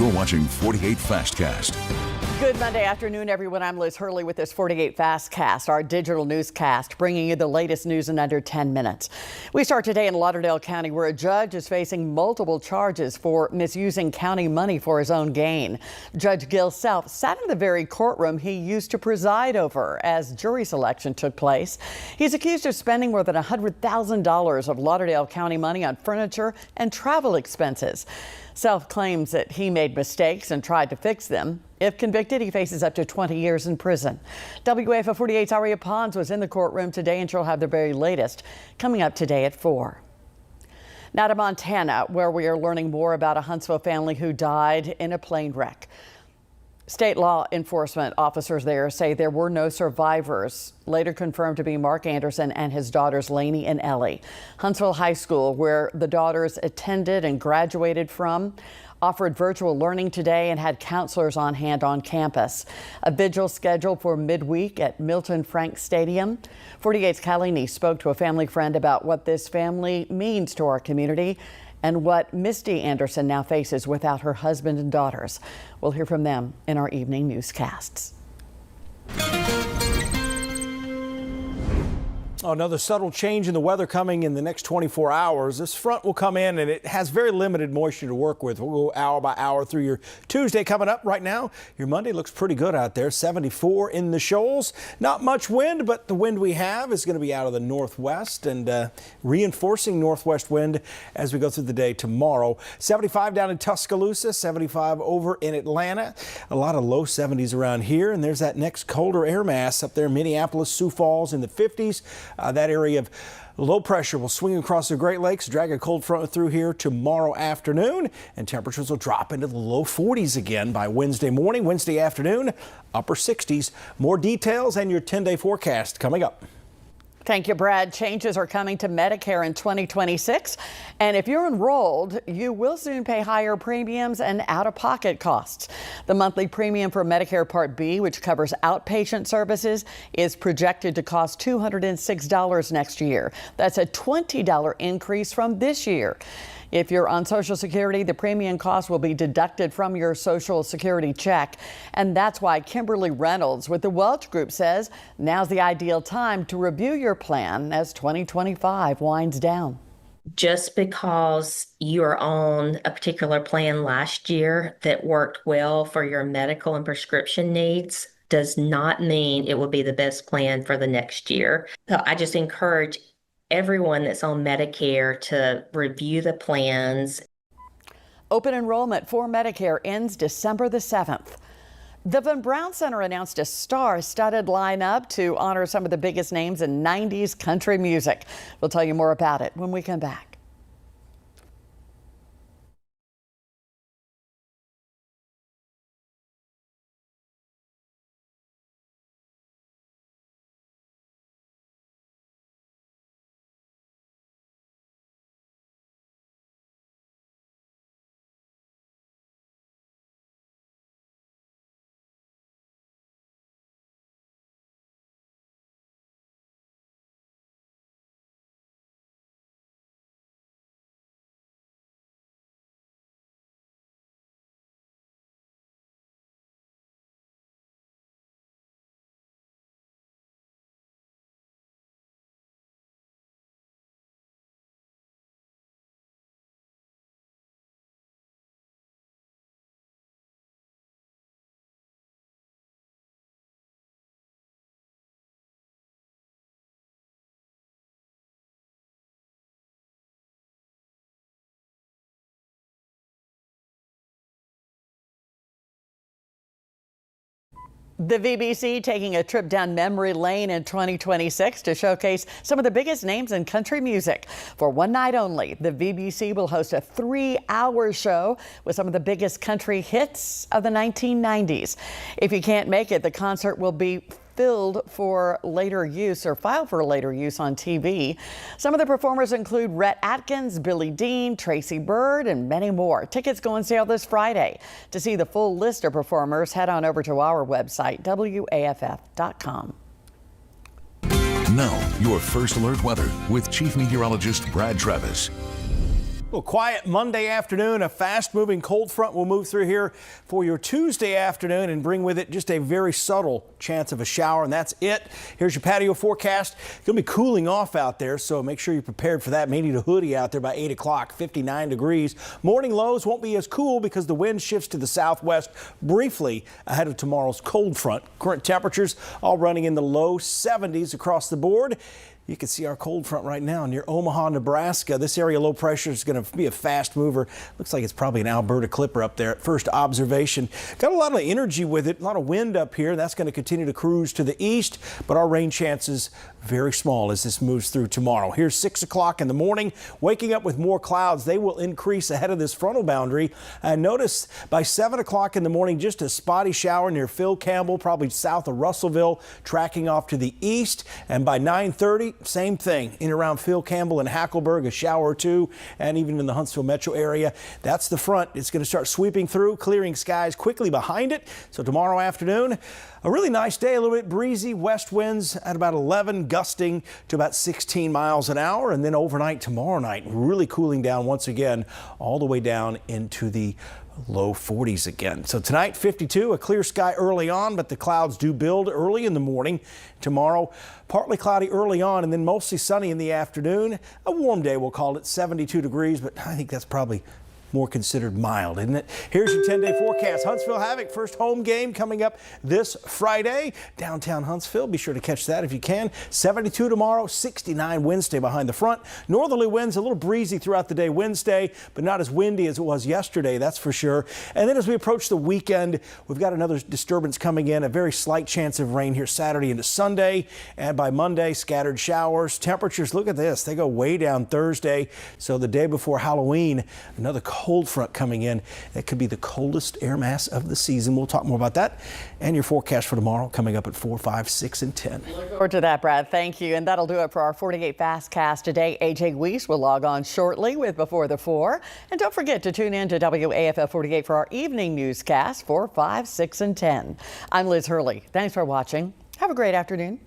You're watching 48 FastCast. Good Monday afternoon, everyone. I'm Liz Hurley with this 48 FastCast, our digital newscast, bringing you the latest news in under 10 minutes. We start today in Lauderdale County, where a judge is facing multiple charges for misusing county money for his own gain. Judge Gil Self sat in the very courtroom he used to preside over as jury selection took place. He's accused of spending more than $100,000 of Lauderdale County money on furniture and travel expenses. Self claims that he made mistakes and tried to fix them. If convicted, he faces up to 20 years in prison. WAFF 48's Aria Pons was in the courtroom today, and she'll have the very latest coming up today at 4. Now to Montana, where we are learning more about a Huntsville family who died in a plane wreck. State law enforcement officers there say there were no survivors, later confirmed to be Mark Anderson and his daughters Lainey and Ellie. Huntsville High School, where the daughters attended and graduated from, offered virtual learning today and had counselors on hand on campus. A vigil scheduled for midweek at Milton Frank Stadium. 48's Kalini spoke to a family friend about what this family means to our community and what Misty Anderson now faces without her husband and daughters. We'll hear from them in our evening newscasts. Another subtle change in the weather coming in the next 24 hours. This front will come in and it has very limited moisture to work with. We'll go hour by hour through your Tuesday coming up. Right now, your Monday looks pretty good out there. 74 in the Shoals. Not much wind, but the wind we have is going to be out of the northwest and reinforcing northwest wind as we go through the day tomorrow. 75 down in Tuscaloosa, 75 over in Atlanta. A lot of low 70s around here. And there's that next colder air mass up there in Minneapolis, Sioux Falls in the 50s. That area of low pressure will swing across the Great Lakes, drag a cold front through here tomorrow afternoon, and temperatures will drop into the low 40s again by Wednesday morning. Wednesday afternoon, upper 60s. More details and your 10-day forecast coming up. Thank you, Brad. Changes are coming to Medicare in 2026. And if you're enrolled, you will soon pay higher premiums and out-of-pocket costs. The monthly premium for Medicare Part B, which covers outpatient services, is projected to cost $206 next year. That's a $20 increase from this year. If you're on Social Security, the premium cost will be deducted from your Social Security check. And that's why Kimberly Reynolds with the Welch Group says now's the ideal time to review your plan as 2025 winds down. Just because you're on a particular plan last year that worked well for your medical and prescription needs does not mean it will be the best plan for the next year. So I just encourage everyone that's on Medicare to review the plans. Open enrollment for Medicare ends December the 7th. The Van Brown Center announced a star-studded lineup to honor some of the biggest names in 90s country music. We'll tell you more about it when we come back. The VBC taking a trip down memory lane in 2026 to showcase some of the biggest names in country music. For one night only, the VBC will host a 3-hour show with some of the biggest country hits of the 1990s. If you can't make it, the concert will be filed for later use on TV. Some of the performers include Rhett Atkins, Billy Dean, Tracy Byrd, and many more. Tickets go on sale this Friday. To see the full list of performers, head on over to our website, WAFF.com. Now, your first alert weather with Chief Meteorologist Brad Travis. Well, quiet Monday afternoon. A fast-moving cold front will move through here for your Tuesday afternoon and bring with it just a very subtle chance of a shower, and that's it. Here's your patio forecast. It's going to be cooling off out there, so make sure you're prepared for that. May need a hoodie out there by 8 o'clock, 59 degrees. Morning lows won't be as cool because the wind shifts to the southwest briefly ahead of tomorrow's cold front. Current temperatures all running in the low 70s across the board. You can see our cold front right now near Omaha, Nebraska. This area low pressure is going to be a fast mover. Looks like it's probably an Alberta Clipper up there at first observation. Got a lot of energy with it, a lot of wind up here. That's going to continue to cruise to the east, but our rain chances very small as this moves through tomorrow. Here's 6 o'clock in the morning. Waking up with more clouds. They will increase ahead of this frontal boundary. Notice by 7 o'clock in the morning, just a spotty shower near Phil Campbell, probably south of Russellville, tracking off to the east. And by 9:30, same thing in around Phil Campbell and Hackleburg, a shower or two, and even in the Huntsville metro area. That's the front. It's going to start sweeping through, clearing skies quickly behind it. So tomorrow afternoon, a really nice day, a little bit breezy, west winds at about 11, gusting to about 16 miles an hour. And then overnight tomorrow night, really cooling down once again, all the way down into the low 40s again. So tonight, 52, a clear sky early on, but the clouds do build early in the morning. Tomorrow, partly cloudy early on and then mostly sunny in the afternoon. A warm day, we'll call it, 72 degrees, but I think that's probably more considered mild, isn't it? Here's your 10-day forecast. Huntsville Havoc, first home game coming up this Friday. Downtown Huntsville, be sure to catch that if you can. 72 tomorrow, 69 Wednesday behind the front. Northerly winds a little breezy throughout the day Wednesday, but not as windy as it was yesterday, that's for sure. And then as we approach the weekend, we've got another disturbance coming in, a very slight chance of rain here Saturday into Sunday. And by Monday, scattered showers. Temperatures, look at this, they go way down Thursday. So the day before Halloween, another cold front coming in. It could be the coldest air mass of the season. We'll talk more about that and your forecast for tomorrow coming up at 4, 5, 6, and 10. Look forward to that, Brad. Thank you. And that'll do it for our 48 FastCast today. AJ Weiss will log on shortly with Before the 4. And don't forget to tune in to WAFF 48 for our evening newscast 4, 5, 6, and 10. I'm Liz Hurley. Thanks for watching. Have a great afternoon.